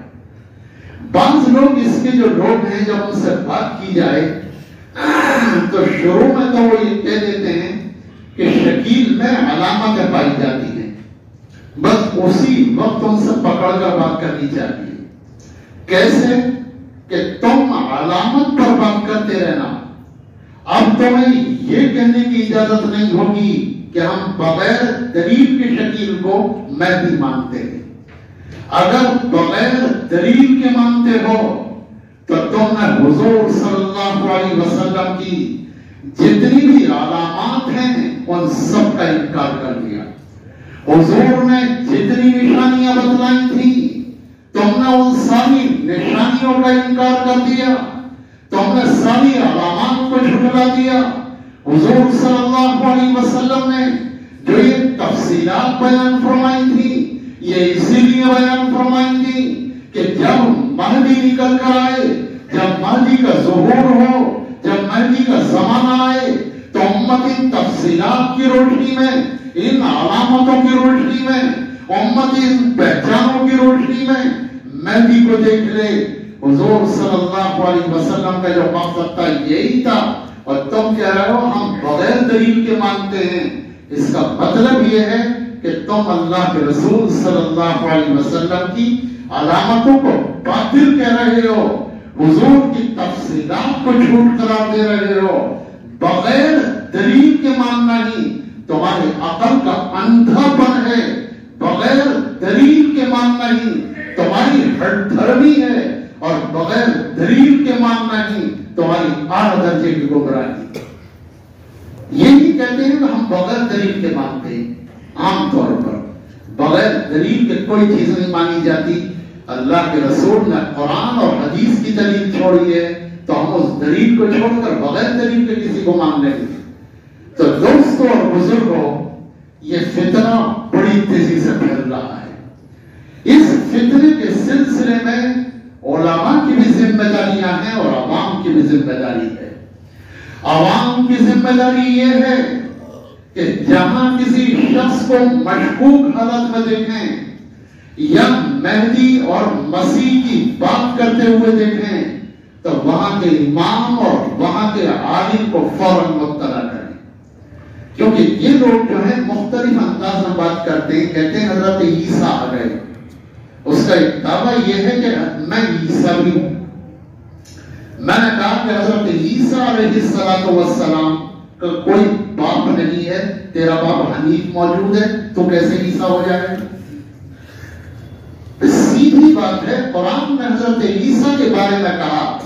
بعض لوگ اس کے جو لوگ ہیں جب ان سے بات کی جائے تو شروع میں تو وہ یہ کہہ دیتے ہیں کہ شکیل میں علامتیں پائی جاتی ہیں، بس اسی وقت ان سے پکڑ کر بات کرنی چاہیے۔ کیسے کہ تم علامت پر بات کرتے رہنا، اب تمہیں یہ کہنے کی اجازت نہیں ہوگی کہ ہم بغیر دلیل کے شکیل کو مہدی مانتے ہیں۔ اگر بغیر دلیل کے مانتے ہو تو تم نے حضور صلی اللہ علیہ وسلم کی جتنی بھی علامات ہیں ان سب کا انکار کر دیا۔ حضور نے جتنی نشانیاں بتلائی تھی تم نے ان ساری نشانیوں کا انکار کر دیا، تم نے ساری علامات کو جھٹلا دیا۔ حضور صلی اللہ علیہ وسلم نے جو یہ تفصیلات بیان فرمائی تھی یہ اسی لیے بیان فرمائی تھی کہ جب مہدی نکل کر آئے، جب مہدی کا ظہور ہو، جب مہدی کا زمانہ آئے تو امت ان تفصیلات کی روشنی میں، ان علامتوں کی روشنی میں، امت ان پہچانوں کی روشنی میں مہدی کو دیکھ لے۔ حضور صلی اللہ علیہ وسلم کا جو مقصد تھا یہی تھا، اور تم کہہ رہے ہو ہم بغیر دلیل کے مانتے ہیں۔ اس کا مطلب یہ ہے کہ تم اللہ کے رسول صلی اللہ علیہ وسلم کی علامتوں کو باطل کہہ رہے ہو، حضور کی تفصیلات کو جھوٹ قرار دے رہے ہو، بغیر دلیل کے ماننا ہی تمہاری عقل کا اندھا پن ہے، بغیر دلیل کے ماننا ہی تمہاری ہٹ دھرمی ہے، اور بغیر دلیل کے ماننا ہی تمہاری اعلیٰ درجے کی گمراہی۔ یہی کہتے ہیں کہ ہم بغیر دلیل کے مانتے ہیں۔ عام طور پر بغیر دلیل کے کوئی چیز نہیں مانی جاتی۔ اللہ کے رسول نے قرآن اور حدیث کی دلیل چھوڑی ہے تو ہم اس دلیل کو چھوڑ کر بغیر دلیل کے کسی کو مان لیں گے۔ تو دوستوں اور بزرگوں، یہ فتنہ بڑی تیزی سے پھیل رہا ہے۔ اس فتنے کے سلسلے میں علماء کی بھی ذمہ داریاں ہیں اور عوام کی بھی ذمہ داری ہے۔ عوام کی ذمہ داری یہ ہے کہ جہاں کسی شخص کو مشکوک حالت میں دیکھیں یا مہدی اور مسیح کی بات کرتے ہوئے دیکھیں تو وہاں کے امام اور وہاں کے عالم کو فوراً مطلع کریں، کیونکہ یہ لوگ جو ہیں مختلف انداز میں بات کرتے ہیں۔ کہتے ہیں حضرت عیسیٰ آ گئے، اس کا ایک دعویٰ یہ ہے کہ میں عیسیٰ بھی ہوں۔ میں نے کہا کہ حضرت عیسیٰ علیہ السلام کا کوئی باپ نہیں ہے، تیرا باپ حنیف موجود ہے، تو کیسے عیسیٰ ہو جائے؟ سیدھی بات ہے۔ قرآن نے حضرت عیسیٰ کے بارے میں کہا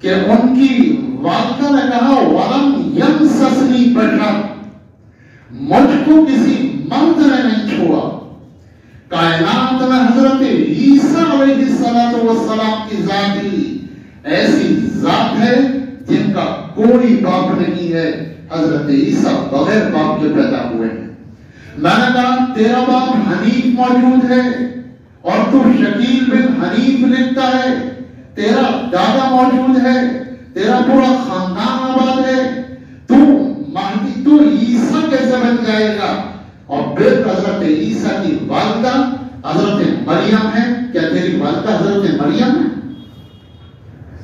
کہ ان کی والدہ نے کہا وَلَمْ يَمْسَسْنِي بَشَرٌ، مجھ کو کسی مرد نے نہیں چھوا۔ کائنات میں حضرت عیسیٰ علیہ السلام کی ذات ہی ایسی ذات ہے جن کا کوئی باپ نہیں ہے۔ حضرت عیسیٰ بغیر باپ کے پیدا ہوئے ہیں۔ میں نے کہا تیرا باپ حنیف موجود ہے اور تو شکیل بن حنیف لکھتا ہے، تیرا دادا موجود ہے، تیرا پورا خاندان آباد ہے، تو مہدی تو عیسیٰ کیسے بن جائے گا؟ اور پھر حضرت عیسیٰ کی والدہ حضرت مریم ہے، کیا تیری والدہ حضرت مریم ہے؟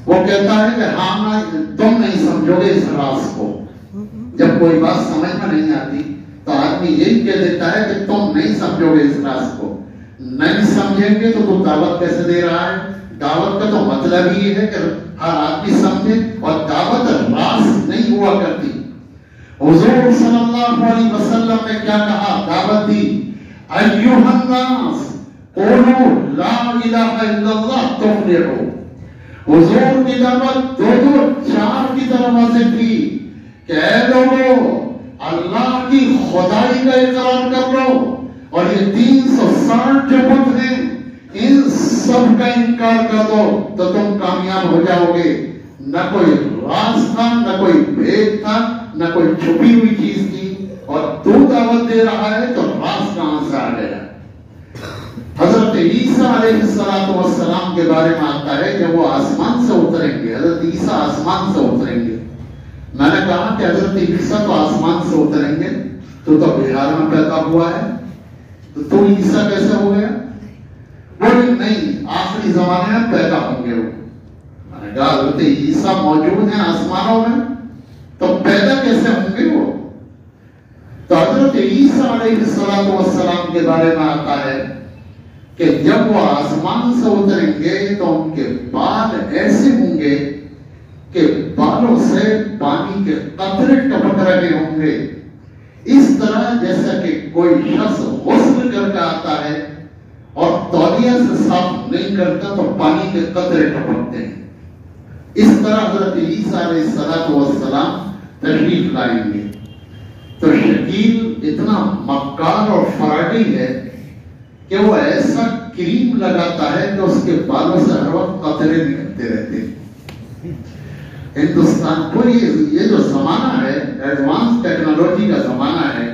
وہ کہتا ہے کہ ہاں تم نہیں سمجھو گے اس راز کو۔ جب کوئی بات سمجھ میں نہیں آتی تو آدمی یہی کہہ دیتا ہے کہ تم نہیں سمجھو گے اس راز کو۔ نہیں سمجھیں گے تو دعوت کیسے دے رہا ہے؟ دعوت کا تو مطلب ہی ہے کہ ہر آدمی سمجھے، اور دعوت راز نہیں ہوا کرتی۔ حضور صلی اللہ علیہ وسلم نے کیا کہا؟ دعوت دی، ایھا الناس قولوا لا الہ الا اللہ تفلحوا۔ حضور کی دعوت دو چار کی طرف سے تھی کہ اے لوگو اللہ کی خدائی کا اقرار کر لو، اور یہ 360 جو بت ہیں ان سب کا انکار کر دو تو تم کامیاب ہو جاؤ گے۔ نہ کوئی راز تھا، نہ کوئی بھید تھا، نہ کوئی چھپی ہوئی چیز تھی، اور تو دعوت دے رہا ہے تو راز کہاں سے آ گیا؟ حضرت عیسیٰ علیہ السلام کے بارے میں آتا ہے کہ وہ آسمان سے اتریں گے۔ حضرت عیسیٰ آسمان سے اتریں گے۔ میں نے کہا کہ حضرت عیسیٰ تو آسمان سے اتریں گے، تو بہار میں پیدا ہوا ہے، تو عیسیٰ کیسے ہو گیا؟ بولے نہیں، آخری زمانے میں پیدا ہوں گے وہ۔ میں نے کہا حضرت عیسیٰ موجود ہیں آسمانوں میں، تو پیدا کیسے ہوں گے وہ؟ تو حضرت عیسیٰ علیہ السلام کے بارے میں آتا ہے کہ جب وہ آسمان سے اتریں گے تو ان کے بال ایسے ہوں گے کہ بالوں سے پانی کے قطرے ٹپک رہے ہوں گے، اس طرح جیسا کہ کوئی شخص غسل کر کے آتا ہے اور تولیہ سے صاف نہیں کرتا تو پانی کے قطرے ٹپکتے ہیں۔ اس طرح حضرت عیسیٰ علیہ السلام تشریف لائیں گے۔ تو شکیل اتنا مکار اور فراڈی ہے کہ وہ ایسا کریم لگاتا ہے کہ اس کے بالوں سے ہر وقت قطرے نکلتے رہتے ہیں۔ ہندوستان کو یہ جو زمانہ ہے، ایڈوانس ٹیکنالوجی کا زمانہ ہے،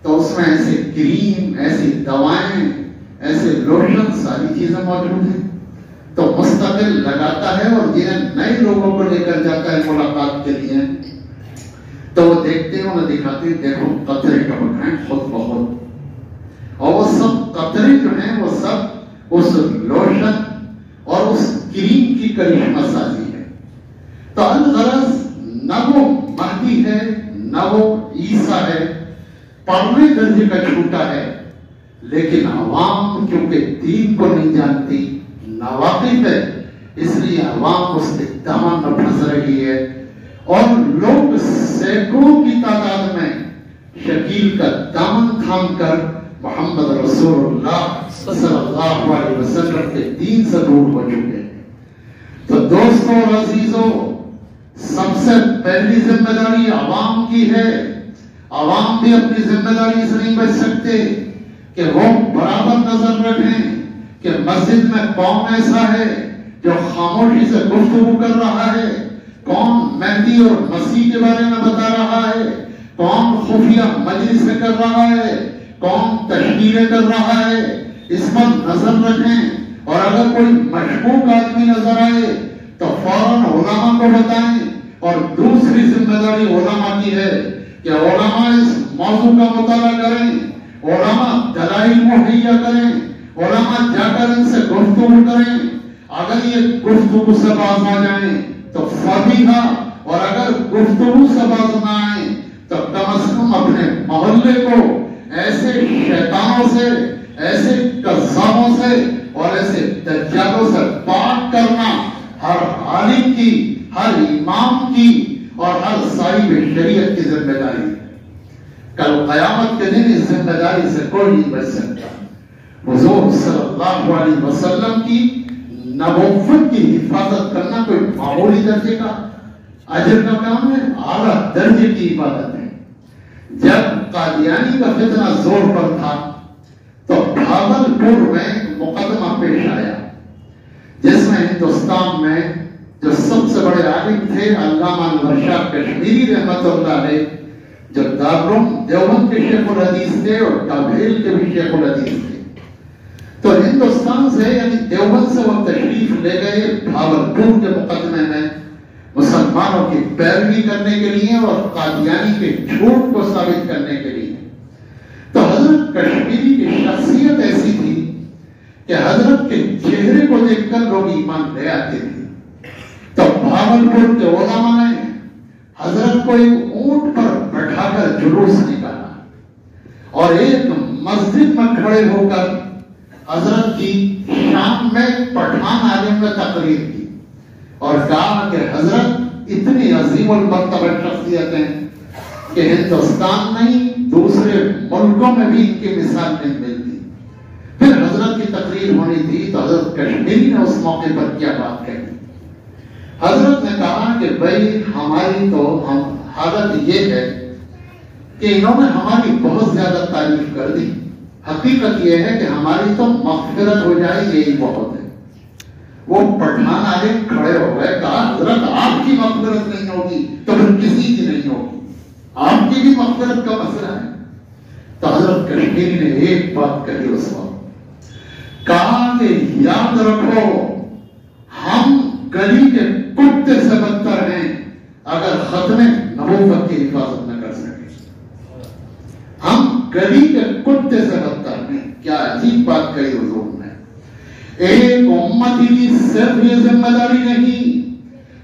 تو اس میں ایسے کریم، ایسی دوائیں، ایسے لوشن، ساری چیزیں موجود ہیں۔ تو مستقل لگاتا ہے اور جنہیں نئے لوگوں کو لے کر جاتا ہے ملاقات کے لیے، تو وہ دیکھتے ہیں، انہیں دکھاتے ہیں، دیکھو قطرے ٹپک رہے ہیں خود بخود، اور وہ سب قطرے جو ہیں وہ سب اس لوشن اور اس کریم کی کرشمہ سازی ہے۔ تو الغرض نہ وہ مہدی ہے، نہ وہ عیسیٰ ہے، پرلے درجے کا جھوٹا ہے، لیکن عوام کیونکہ دین کو نہیں جانتی، ناواقف ہے، اس لیے عوام اس کے دامن میں پھنس رہی ہے، اور لوگ سینکڑوں کی تعداد میں شکیل کا دامن تھام کر محمد رسول اللہ صلی اللہ علیہ وسلم کے دین سے دور ہو چکے ہیں۔ تو دوستوں اور عزیزوں، سب سے پہلی ذمہ داری عوام کی ہے۔ عوام بھی اپنی ذمہ داری سے نہیں بچ سکتے کہ وہ برابر نظر رکھیں کہ مسجد میں کون ایسا ہے جو خاموشی سے گفتگو کر رہا ہے، کون مہدی اور مسیح کے بارے میں بتا رہا ہے، کون خفیہ مجلس کر رہا ہے، کون تشہیریں کر رہا ہے، اس پر نظر رکھیں۔ اور اگر کوئی مشکوک آدمی نظر آئے تو فوراً علماء کو بتائیں۔ اور دوسری ذمہ داری علماء کی ہے کہ علماء اس موضوع کا مطالعہ کریں، علماء دلائل مہیا کریں، علماء جا کر ان سے گفتگو کریں۔ اگر یہ گفتگو سے باز آ جائیں تو فبیہا، اور اگر گفتگو سے باز نہ آئیں تو کم از کم اپنے محلے کو ایسے شیطانوں سے، ایسے کذابوں سے اور ایسے دجالوں سے پاک کرنا ہر عالم کی، ہر امام کی اور ہر صاحب شریعت کی ذمہ داری ہے۔ کل قیامت کے دن اس ذمہ داری سے کوئی نہیں بچ سکتا۔ حضور صلی اللہ علیہ وسلم کی نبوت کی حفاظت کرنا کوئی معمولی درجے کا اجر کا کام ہے، اعلیٰ درجے کی عبادت ہے۔ جب قادیانی کا فتنہ زور پر تھا تو بھاگلپور میں مقدمہ پیش آیا جس میں ہندوستان میں جو سب سے بڑے عالم تھے علامہ انور شاہ کشمیری رحمت اللہ علیہ، جو دارالعلوم دیوبند کے شیخ الحدیث تھے اور ڈابھیل کے بھی شیخ الحدیث تھے، تو ہندوستان سے یعنی دیوبند سے وہ تشریف لے گئے بھاگلپور کے مقدمے میں مسلمانوں کی پیروی کرنے کے لیے اور قادیانی کے جھوٹ کو ثابت کرنے کے لیے۔ تو حضرت کشمیری کی شخصیت ایسی تھی کہ حضرت کے چہرے کو دیکھ کر لوگ ایمان لے آتے تھے۔ تو بھاگلپور کے علماء نے حضرت کو ایک اونٹ پر بٹھا کر جلوس نکالا اور ایک مسجد میں کھڑے ہو کر حضرت کی شام میں پٹھان عالم میں تقریر کی اور کہا کہ حضرت اتنی عظیم المرتبہ شخصیت ہیں کہ ہندوستان نہیں دوسرے ملکوں میں بھی ان کی مثال نہیں ملتی۔ پھر حضرت کی تقریر ہونی تھی تو حضرت کشمیری نے اس موقع پر کیا بات کہی؟ حضرت نے کہا کہ بھائی ہماری تو حالت یہ ہے کہ انہوں نے ہماری بہت زیادہ تعریف کر دی، حقیقت یہ ہے کہ ہماری تو مغفرت ہو جائے یہی بہت ہے۔ وہ پٹھان عالم کھڑے ہو گئے، کہا حضرت آپ کی مغفرت نہیں ہوگی تو پھر کسی کی نہیں ہوگی، آپ کی بھی مغفرت کا مسئلہ ہے۔ تو حضرت کشمیری نے ایک بات کہی اس وقت، کہا کہ یاد رکھو ہم گلی کے کتے سے بدتر ہیں اگر ختم نبوت کی حفاظت نہ کر سکے۔ ہم گلی کے کتے سے بدتر ہیں۔ کیا عجیب بات کہی حضور نے۔ ایک امتی کی صرف یہ ذمہ داری نہیں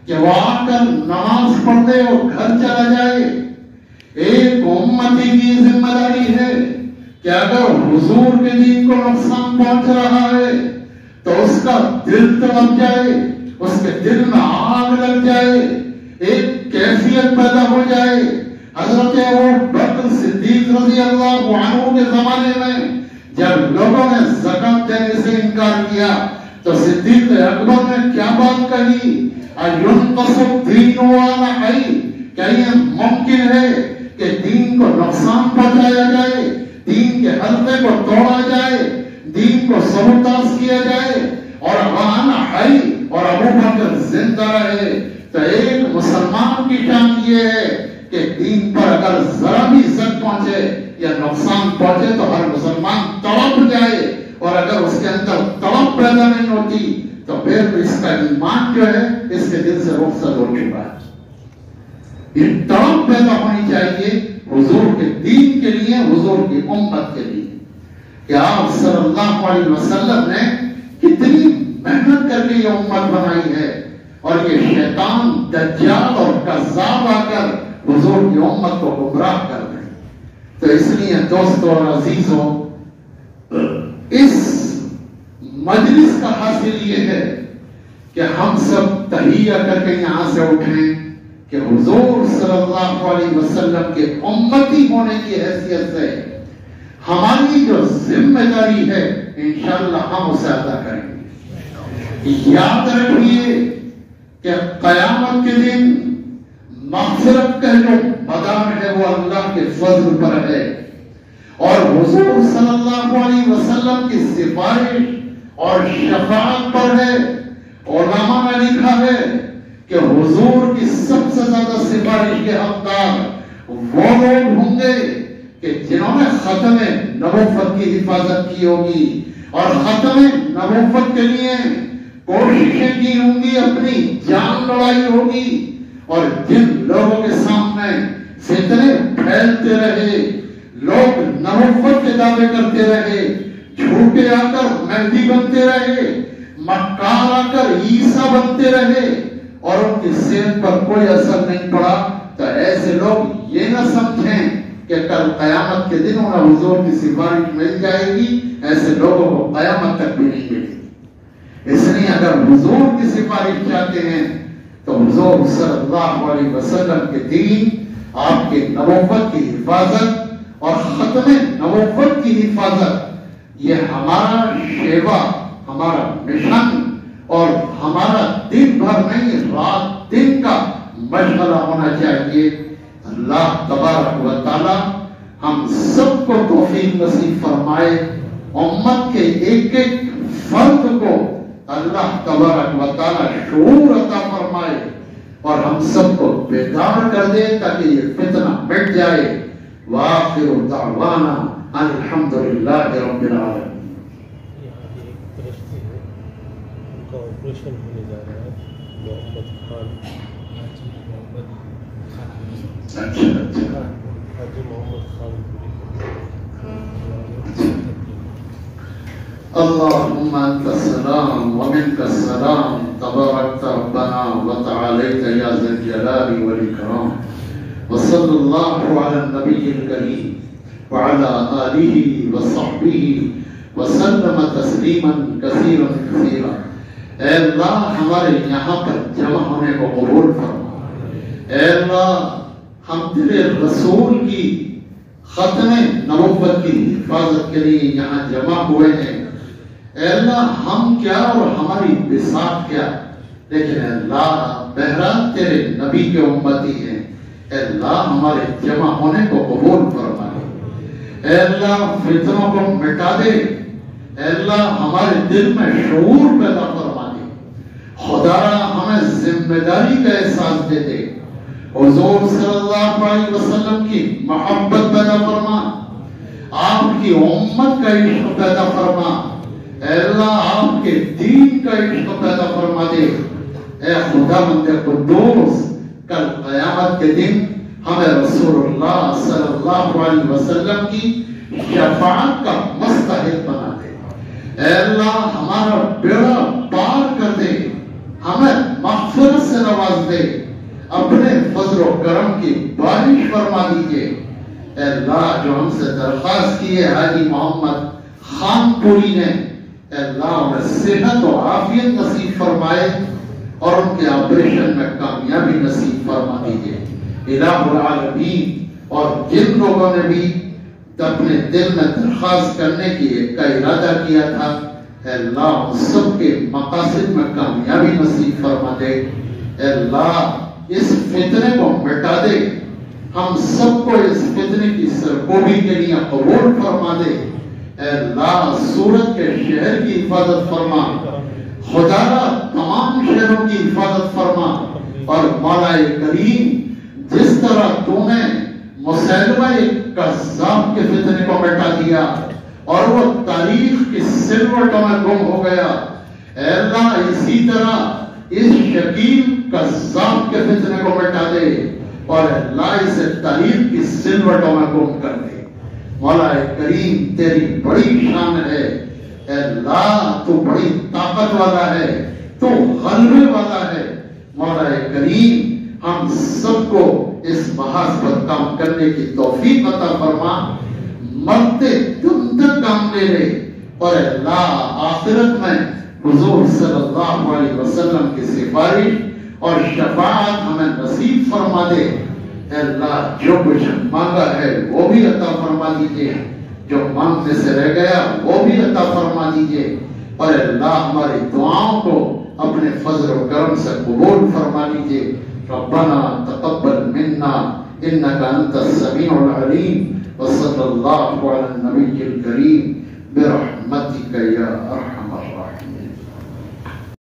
کہ وہ آ کر نماز پڑھ دے اور گھر چلا جائے، ایک امتی کی ذمہ داری ہے کہ اگر حضور کے دین کو نقصان پہنچ رہا ہے تو اس کا دل تڑپ جائے، اس کے دل میں آگ لگ جائے، ایک کیفیت پیدا ہو جائے۔ حضرت ابوبکر صدیق رضی اللہ عنہ کے زمانے میں جب لوگوں نے زکات دینے سے انکار کیا تو صدیق اکبر نے کیا بات کہی؟ اَيُنْقَصُ الدِّينُ وَأَنَا حَيٌّ، کیا یہ ممکن ہے کہ دین کو نقصان پہنچایا جائے، دین کے حلقے کو توڑا جائے، دین کو سبوتاژ کیا جائے اور وَأَنَا حَيٌّ اور ابوبکر زندہ رہے؟ تو ایک مسلمان کی شان یہ ہے کہ دین پر اگر ذرا بھی زد پہنچے یا نقصان پہنچے تو ہر مسلمان تڑپ جائے، اور اگر اس کے اندر تڑپ پیدا نہیں ہوتی تو پھر اس کا ایمان جو ہے اس کے دل سے رخصت ہو چکا ہے۔ یہ تڑپ پیدا ہونی چاہیے حضور کے دین کے لیے، حضور کی امت کے لیے کہ آپ صلی اللہ علیہ وسلم نے کتنی محنت کر کے یہ امت بنائی ہے اور یہ شیطان دجال اور کذاب آ کر حضور کی امت کو گمراہ کر دیں۔ تو اس لیے دوستوں اور عزیزوں، اس مجلس کا حاصل یہ ہے کہ ہم سب تحیہ کر کے یہاں سے اٹھیں کہ حضور صلی اللہ علیہ وسلم کے امتی ہونے کی حیثیت سے ہماری جو ذمہ داری ہے انشاءاللہ ہم اسے ادا کریں گے۔ یاد رکھیے کہ قیامت کے دن مغفرت کا جو مدار ہے وہ اللہ کے فضل پر ہے، اور حضور صلی اللہ علیہ وسلم کی سفارش اور شفاعت پر ہے۔ علماء نے لکھا ہے کہ حضور کی سب سے زیادہ سفارش کے حقدار وہ لوگ ہوں گے کہ جنہوں نے ختم نبوت کی حفاظت کی ہوگی اور ختم نبوت کے لیے کوششیں کی ہوں گی، اپنی جان لڑائی ہوگی، اور جن لوگوں کے سامنے فتنے پھیلتے رہے، لوگ نبوت کے دعوے کرتے رہے، جھوٹے آ کر مہدی بنتے رہے، مکار آ کر عیسیٰ بنتے رہے اور ان کی صحت پر کوئی اثر نہیں پڑا، تو ایسے لوگ یہ نہ سمجھیں کہ کل قیامت کے دن انہیں حضور کی سفارش مل جائے گی، ایسے لوگوں کو قیامت تک بھی نہیں ملے گی۔ اس لیے اگر حضور کی سفارش چاہتے ہیں تو حضور صلی اللہ علیہ وسلم کے دین، آپ کے نبوت کی حفاظت اور ختم نبوت کی حفاظت، یہ ہمارا شیوا، ہمارا مشن اور ہمارا دن بھر نہیں رات دن کا مشغلہ ہونا چاہیے۔ اللہ تبارک و تعالی ہم سب کو توفیق نصیب فرمائے، امت کے ایک ایک فرد کو اللہ تبارک و تعالی شعور عطا فرمائے اور ہم سب کو بیدار کر دے تاکہ یہ فتنہ مٹ جائے۔ وآخر دعوانا الحمدللہ رب العالمین۔ آپریشن ہونے جا رہا ہے محمد خان، حاجی محمد خان۔ اللهم انت السلام ومنك السلام، تباركت ربنا وتعاليت يا ذا الجلال والاكرام، وصلى الله على النبي الكريم وعلى آله وصحبه وسلم تسلیما کثیرا کثیرا۔ اے اللہ ہمارے یہاں پر جمع ہونے کو قبول فرما۔ اے اللہ ہم تیرے رسول کی ختم نبوت کی حفاظت کے لیے یہاں جمع ہوئے ہیں۔ اے اللہ ہم کیا اور ہماری بساط کیا، لیکن اے اللہ بہرحال تیرے نبی کے امتی ہیں۔ اے اللہ ہمارے جمع ہونے کو قبول فرما۔ اے اللہ فتنوں کو مٹا دے، اے اللہ ہمارے دل میں شعور پیدا فرما دے، خدا ہمیں ذمہ داری کا احساس دے دے، حضور صلی اللہ علیہ وسلم کی محبت پیدا فرما، آپ کی امت کا عشق پیدا فرما، اے اللہ آپ کے دین کا عشق پیدا فرما دے۔ اے خدا مند قدوس کل قیامت کے دن ہمیں رسول اللہ صلی اللہ علیہ وسلم کی شفاعت کا مستحق بنا دے۔ اے اللہ ہمارا بیڑا پار کر دے، ہمیں مغفرت سے نواز دے، اپنے فضل و کرم کی بارش فرما دیجئے۔ اے اللہ جو ہم سے درخواست کی ہے حاجی محمد خان پوری نے، اے اللہ انہیں صحت و عافیت نصیب فرمائے اور ان کے آپریشن میں کامیابی نصیب فرما دیجئے۔ الہ العالمین، اور جن لوگوں نے بھی اپنے دل میں درخواست کرنے کی کا ارادہ کیا تھا، اے اللہ ان سب کے مقاصد میں کامیابی نصیب فرما دے۔ اے اللہ اس فتنے کو مٹا دے، ہم سب کو اس فتنے کی سرکوبی کے لیے قبول فرما دے۔ اے اللہ سورت کے شہر کی حفاظت فرما، خدا تمام شہروں کی حفاظت فرما، اور مولا کریم جس طرح تو نے مسیلمہ کذاب کے فتنے کو مٹا دیا اور وہ تاریخ کی سلوٹوں میں گم ہو گیا، اے اللہ اسی طرح اس شکیل کذاب کے فتنے کو مٹا دے اور اللہ اسے تاریخ کی سلوٹوں میں گم کر دے۔ مولا کریم تیری بڑی شان ہے، اے اللہ تو بڑی طاقت والا ہے، تو غلبے والا ہے۔ مولا کریم ہم سب کو اس محاذ پر کام کرنے کی توفیق عطا فرما، مرتے دم تک کام لے لے اور اللہ آخرت میں حضور صلی اللہ علیہ وسلم کی سفارش اور شفاعت ہمیں نصیب فرما دے۔ اے اللہ جو کچھ مانگا ہے وہ بھی عطا فرما دیجئے، جو مانگنے سے رہ گیا وہ بھی عطا فرما دیجئے، اور اللہ ہماری دعاؤں کو اپنے فضل و کرم سے قبول فرما لیجئے۔ ربنا تقبل منا انك انت السميع العليم وصلى الله على النبي الكريم برحمتك يا ارحم